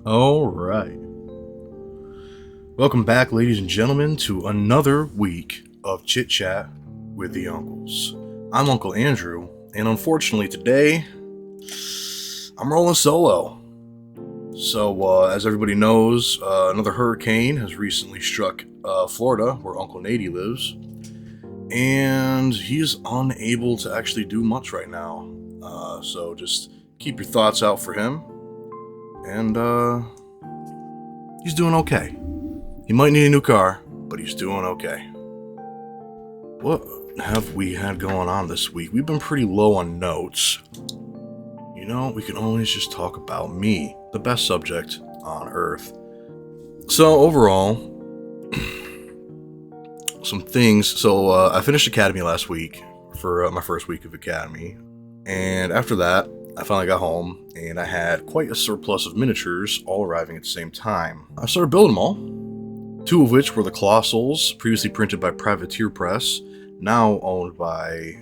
All right. Welcome back, ladies and gentlemen, to another week of Chit Chat with the Uncles. I'm Uncle Andrew, and unfortunately today, I'm rolling solo. So, as everybody knows, another hurricane has recently struck Florida, where Uncle Nady lives, and he's unable to actually do much right now. So just keep your thoughts out for him, and he's doing okay. He might need a new car, but he's doing okay. What have we had going on this week? We've been pretty low on notes. You know, we can always just talk about me, the best subject on earth. So, overall, some things. So, I finished Academy last week for my first week of Academy. And after that, I finally got home and I had quite a surplus of miniatures all arriving at the same time. I started building them all. Two of which were the Colossals, previously printed by Privateer Press, now owned by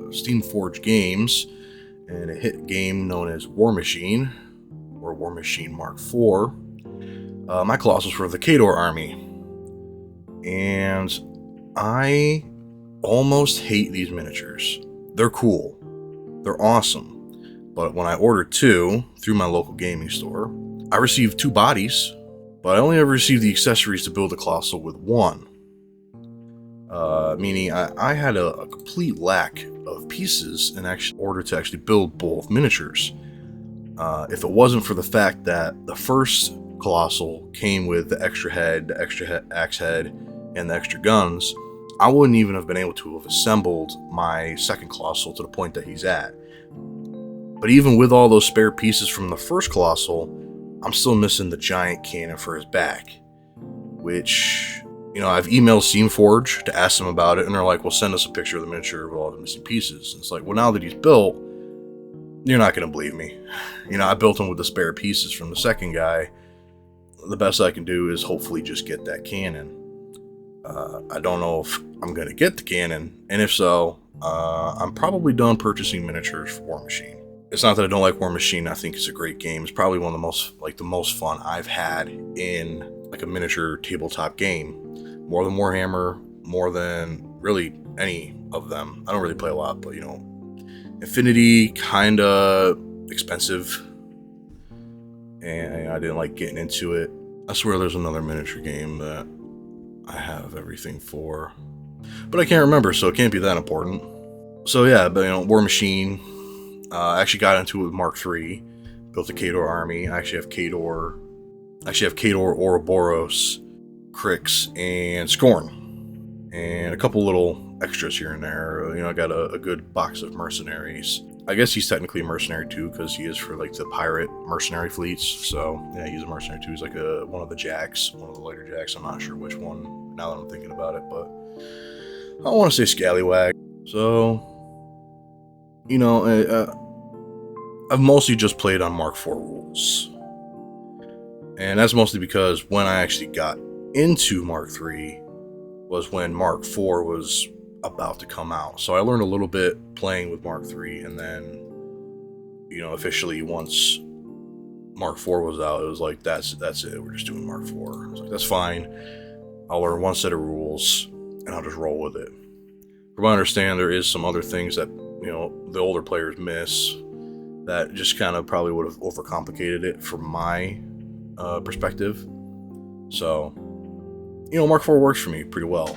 Steamforge Games, and a hit game known as War Machine, or War Machine Mark IV. My Colossals were the Khador army, and I almost hate these miniatures. They're cool, they're awesome, but when I ordered two through my local gaming store, I received two bodies, but I only ever received the accessories to build a Colossal with one. Meaning I had a complete lack of pieces in order to actually build both miniatures. If it wasn't for the fact that the first Colossal came with the extra head, the extra axe head, and the extra guns, I wouldn't even have been able to have assembled my second Colossal to the point that he's at. But even with all those spare pieces from the first Colossal, I'm still missing the giant cannon for his back, which, you know, I've emailed Steamforge to ask them about it, and they're like, well, send us a picture of the miniature with all the missing pieces. And it's like, well, now that he's built, you're not going to believe me. You know, I built him with the spare pieces from the second guy. The best I can do is hopefully just get that cannon. I don't know if I'm going to get the cannon, and if so, I'm probably done purchasing miniatures for War Machine. It's not that I don't like War Machine. I think it's a great game. It's probably one of the most fun I've had in like a miniature tabletop game. More than Warhammer, more than really any of them. I don't really play a lot, but you know, Infinity kinda expensive, and I didn't like getting into it. I swear there's another miniature game that I have everything for, but I can't remember, so it can't be that important. So yeah, but you know, War Machine. I actually got into it with Mark III, built a Khador army. I actually have Khador, Ouroboros, Crix, and Scorn, and a couple little extras here and there. You know, I got a good box of mercenaries. I guess he's technically a mercenary too, because he is for like the pirate mercenary fleets. So yeah, he's a mercenary too. He's like one of the jacks, one of the lighter jacks. I'm not sure which one now that I'm thinking about it, but I don't want to say scallywag. So, you know, I've mostly just played on Mark IV rules. And that's mostly because when I actually got into Mark III was when Mark IV was about to come out. So I learned a little bit playing with Mark III, and then, you know, officially once Mark IV was out, it was like, that's it, we're just doing Mark IV. I was like, that's fine. I'll learn one set of rules, and I'll just roll with it. From what I understand, there is some other things that, you know, the older players miss that just kind of probably would have overcomplicated it from my perspective. So, you know, Mark IV works for me pretty well.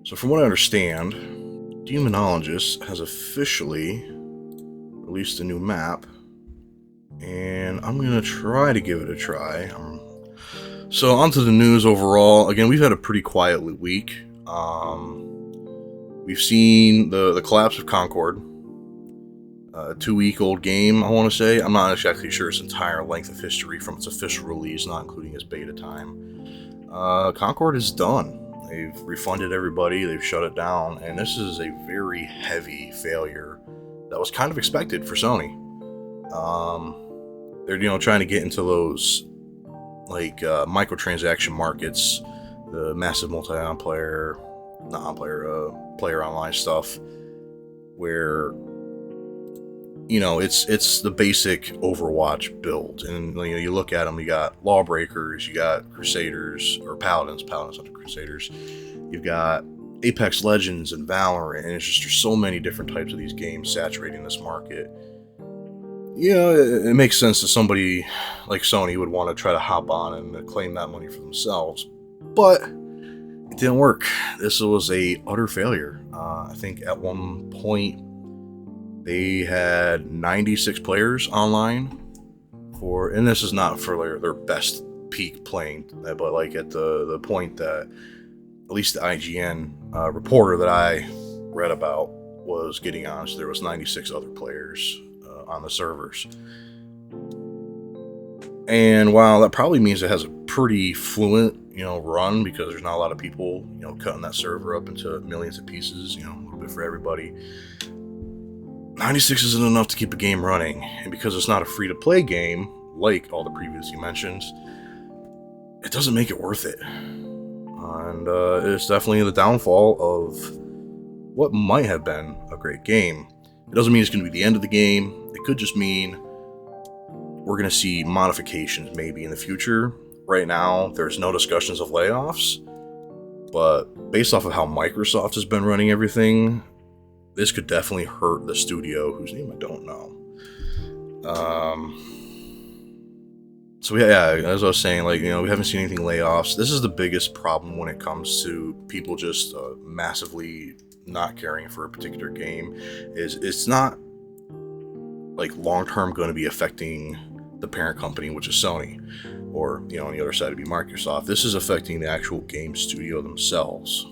So from what I understand, Demonologist has officially released a new map, and I'm going to try to give it a try. So onto the news overall. Again, we've had a pretty quiet week. We've seen the collapse of Concord. A 2-week-old game, I want to say. I'm not exactly sure its entire length of history from its official release, not including its beta time. Concord is done. They've refunded everybody, they've shut it down, and this is a very heavy failure that was kind of expected for Sony. They're, you know, trying to get into those like microtransaction markets, the massive player online stuff, where it's the basic Overwatch build, and you look at them. You got Lawbreakers, you got Crusaders or Paladins under Crusaders. You've got Apex Legends and Valorant, and it's just there's so many different types of these games saturating this market. It makes sense that somebody like Sony would want to try to hop on and claim that money for themselves, but it didn't work. This was a utter failure. I think at one point they had 96 players online and this is not for their best peak playing, but like at the point that at least the IGN reporter that I read about was getting on, so there was 96 other players on the servers. And while that probably means it has a pretty fluent, run, because there's not a lot of people, cutting that server up into millions of pieces, a little bit for everybody. 96 isn't enough to keep a game running, and because it's not a free-to-play game, like all the previously mentioned, it doesn't make it worth it. And it's definitely the downfall of what might have been a great game. It doesn't mean it's going to be the end of the game. It could just mean we're going to see modifications maybe in the future. Right now, there's no discussions of layoffs, but based off of how Microsoft has been running everything, this could definitely hurt the studio, whose name I don't know. So yeah, as I was saying, we haven't seen anything layoffs. This is the biggest problem when it comes to people just massively not caring for a particular game. It's not long term going to be affecting the parent company, which is Sony, or on the other side would be Microsoft. This is affecting the actual game studio themselves.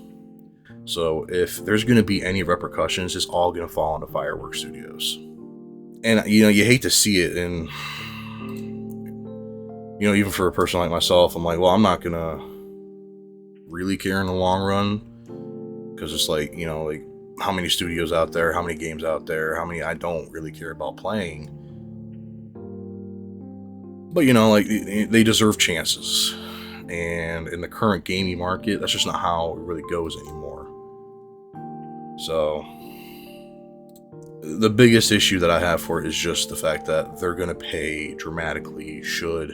So if there's going to be any repercussions, it's all going to fall onto Fireworks Studios. And you hate to see it, and even for a person like myself, I'm like, well, I'm not going to really care in the long run, because it's how many studios out there, how many games out there, how many I don't really care about playing. But they deserve chances, and in the current gaming market, that's just not how it really goes anymore. So the biggest issue that I have for it is just the fact that they're going to pay dramatically should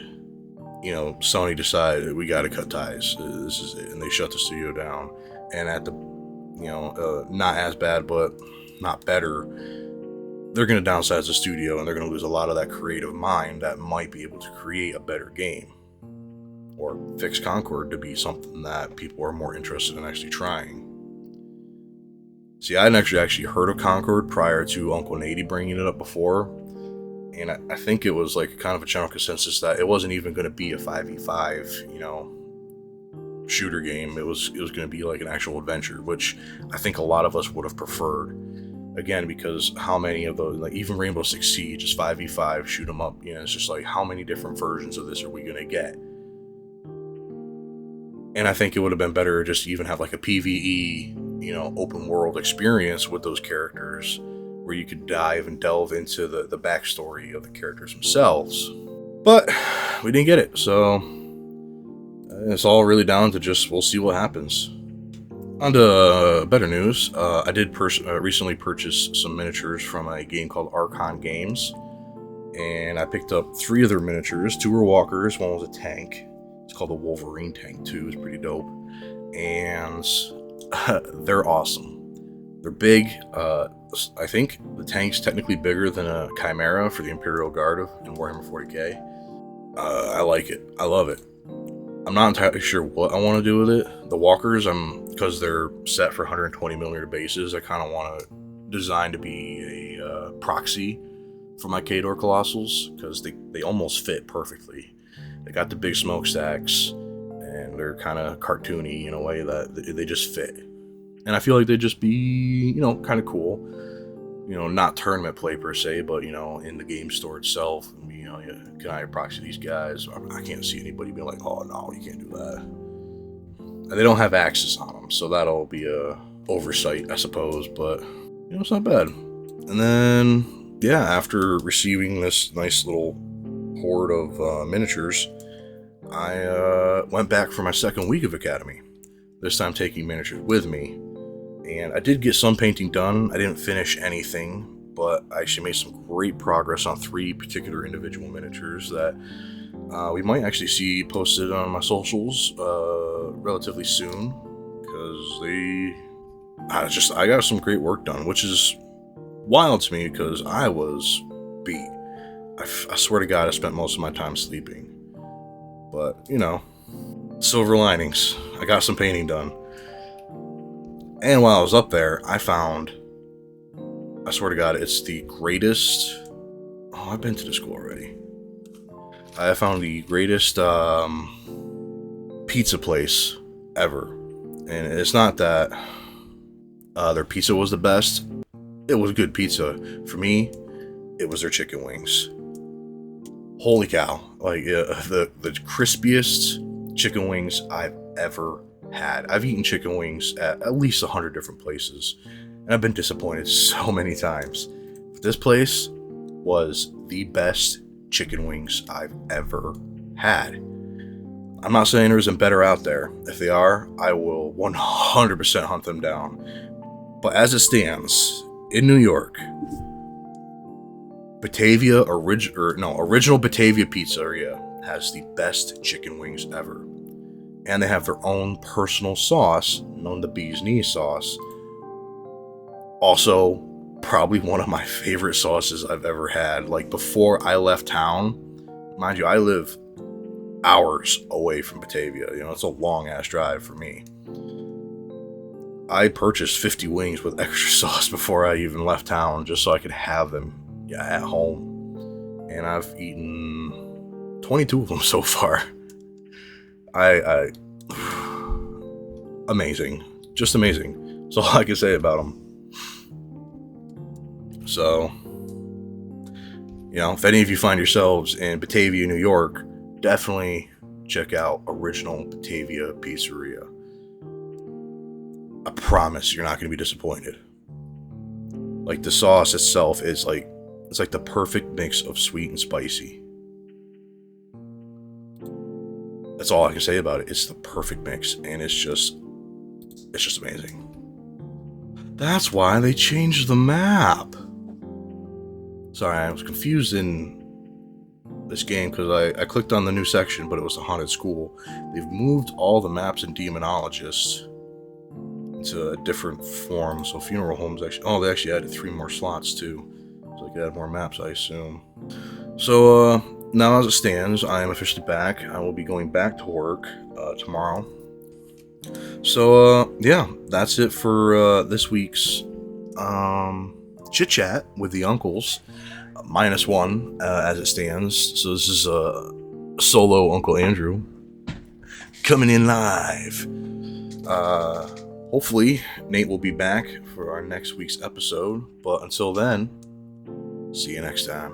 Sony decide we got to cut ties. This is it, and they shut the studio down. And at the not as bad, but not better, they're going to downsize the studio, and they're going to lose a lot of that creative mind that might be able to create a better game or fix Concord to be something that people are more interested in actually trying. See, I hadn't actually heard of Concord prior to Uncle Nady bringing it up before, and I think it was kind of a general consensus that it wasn't even going to be a 5v5, shooter game. It was going to be an actual adventure, which I think a lot of us would have preferred. Again, because how many of those, even Rainbow Six Siege, just 5v5, shoot 'em up, it's just how many different versions of this are we going to get? And I think it would have been better just to even have a PvE, open world experience with those characters, where you could dive and delve into the backstory of the characters themselves. But we didn't get it, so it's all really down to just, we'll see what happens. On to better news. I did recently purchase some miniatures from a game called Archon Games, and I picked up 3 of their miniatures. 2 were walkers, 1 was a tank. It's called the Wolverine tank too. It's pretty dope, and they're awesome. They're big. I think the tank's technically bigger than a Chimera for the Imperial Guard in Warhammer 40k. I like it. I love it. I'm not entirely sure what I want to do with it. The walkers, because they're set for 120mm bases, I kind of want to design to be a proxy for my Khador Colossals, because they almost fit perfectly. They got the big smokestacks, and they're kind of cartoony in a way that they just fit. And I feel like they'd just be, kind of cool. Not tournament play per se, but, in the game store itself, can I proxy these guys? I can't see anybody being like, oh, no, you can't do that. And they don't have axes on them, so that'll be a oversight, I suppose, but, it's not bad. And then, yeah, after receiving this nice little horde of miniatures, I went back for my second week of Academy, this time taking miniatures with me. And I did get some painting done. I didn't finish anything, but I actually made some great progress on 3 particular individual miniatures that we might actually see posted on my socials relatively soon, because I got some great work done, which is wild to me because I was beat. I swear to God, I spent most of my time sleeping. But, silver linings. I got some painting done. And while I was up there, I swear to God, it's the greatest. Oh, I've been to the school already. I found the greatest pizza place ever. And it's not that their pizza was the best. It was good pizza. For me, it was their chicken wings. Holy cow. Like, the crispiest chicken wings I've ever had. I've eaten chicken wings at least 100 different places, and I've been disappointed so many times. This place was the best chicken wings I've ever had. I'm not saying there isn't better out there. If they are, I will 100% hunt them down. But as it stands, in New York, Original Batavia Pizzeria has the best chicken wings ever. And they have their own personal sauce, known the bee's knee sauce. Also, probably one of my favorite sauces I've ever had. Like, before I left town, mind you, I live hours away from Batavia. It's a long ass drive for me. I purchased 50 wings with extra sauce before I even left town, just so I could have them at home. And I've eaten 22 of them so far. Amazing. Just amazing. That's all I can say about them. So, if any of you find yourselves in Batavia, New York, definitely check out Original Batavia Pizzeria. I promise you're not going to be disappointed. Like, the sauce itself is it's like the perfect mix of sweet and spicy. That's all I can say about it. It's the perfect mix, and it's just amazing. That's why they changed the map. Sorry, I was confused in this game because I clicked on the new section, but it was a haunted school. They've moved all the maps in Demonologist into a different form. So funeral homes they actually added 3 more slots too, so they could add more maps, I assume. So now as it stands, I am officially back. I will be going back to work tomorrow. So that's it for this week's chit chat with the uncles, -1 as it stands. So this is solo Uncle Andrew coming in live. Hopefully Nate will be back for our next week's episode, but until then, see you next time.